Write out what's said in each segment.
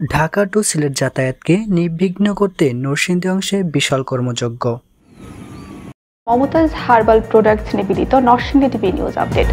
Dhaka two Sylhet যাতায়াতকে নির্বিঘ্ন করতে নরসিংদী অংশে বিশাল কর্মযজ্ঞ। মমতাজ হার্বাল প্রোডাক্টস নিবেদিত Narsingdi TV news update.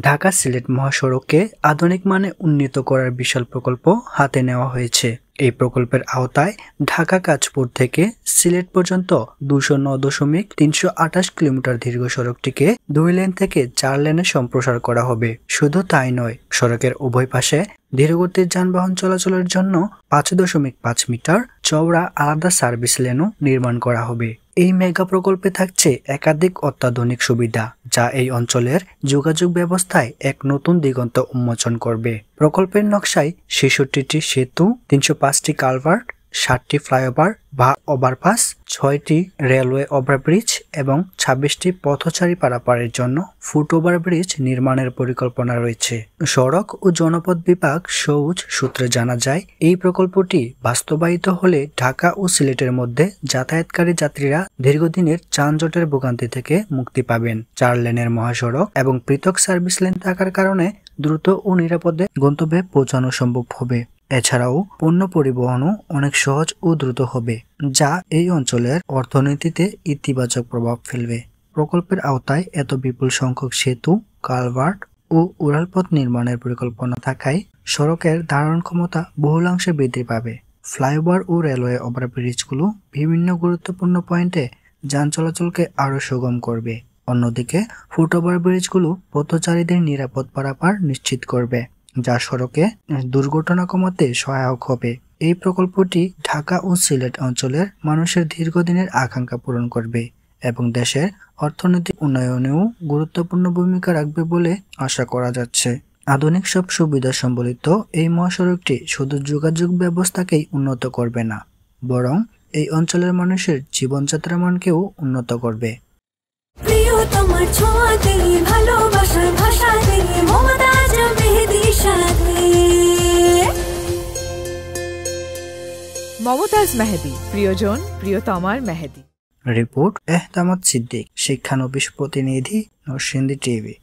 Dhaka Sylhet মহাসড়ককে আধুনিক মানে উন্নীত করার বিশাল প্রকল্প হাতে নেওয়া হয়েছে। এই প্রকল্পের আওতায় ঢাকা কাঁচপুর থেকে সিলেট পর্যন্ত 209.328 কিলোমিটার দীর্ঘ সড়কটিকে 2 লেন থেকে 4 লেনে সম্প্রসার করা হবে। শুধু তাই নয়, সড়কের উভয় পাশে ধীরগতির যানবাহন চলাচলের জন্য 5.5 মিটার চওড়া আলাদা সার্ভিস লেনও নির্মাণ করা হবে। এই মেগা প্রকল্পে থাকছে একাধিক অত্যাধুনিক সুবিধা, যা এই অঞ্চলের যোগাযোগ ব্যবস্থায় এক নতুন দিগন্ত উন্মোচন করবে। প্রকল্পের নকশায় 66টি সেতু, 305টি কালভার্ট, 60টি ফ্লাইওভার বা ওভারপাস, 6টি রেলওয়ে ওভারব্রিজ এবং 26টি পথচারী পারাপারের জন্য ফুট ওভারব্রিজ নির্মাণের পরিকল্পনা রয়েছে। সড়ক ও জনপথ বিভাগ সৌজ সূত্রে জানা যায়, এই প্রকল্পটি বাস্তবায়িত হলে ঢাকা ও সিলেটের মধ্যে যাতায়াতকারী যাত্রীরা দীর্ঘদিনের যানজটের ভোগান্তি থেকে মুক্তি পাবেন। 4 লেনের মহাসড়ক এবং পৃথক সার্ভিস লেন থাকার কারণে দ্রুত ও নিরাপদে গন্তব্যে পৌঁছানো সম্ভব হবে। এছাড়াও পণ্য পরিবহনও অনেক সহজ ও দ্রুত হবে, যা এই অঞ্চলের অর্থনীতিতে ইতিবাচক প্রভাব ফেলবে। প্রকল্পের আওতায় এত বিপুল সংখ্যক সেতু, কালভার্ট ও উড়ালপথ নির্মাণের পরিকল্পনা থাকায় সড়কের ধারণ ক্ষমতা বহুলাংশে বৃদ্ধি পাবে। ফ্লাইওভার ও রেলওয়ে ওভারব্রিজগুলো বিভিন্ন গুরুত্বপূর্ণ পয়েন্টে যান চলাচলকে আরও সুগম করবে। অন্যদিকে ফুট ওভারব্রিজগুলো পথচারীদের নিরাপদ পারাপার নিশ্চিত করবে, যা সড়কে দুর্ঘটনা কমাতে সহায়ক হবে। এই প্রকল্পটি ঢাকা ও সিলেট অঞ্চলের মানুষের দীর্ঘদিনের আকাঙ্ক্ষা পূরণ করবে এবং দেশের অর্থনৈতিক উন্নয়নেও গুরুত্বপূর্ণ ভূমিকা রাখবে বলে আশা করা যাচ্ছে। আধুনিক সব সুবিধা সম্বলিত এই মহাসড়কটি শুধু যোগাযোগ ব্যবস্থাকেই উন্নত করবে না, বরং এই অঞ্চলের মানুষের জীবনযাত্রার মানকেও উন্নত করবে। মমতাজ মেহেদী, প্রিয়জন প্রিয়তমার মেহেদী। রিপোর্ট এহতামাদ সিদ্দিক, শিক্ষানবিশ প্রতিনিধি, নরসিংদী টিভি।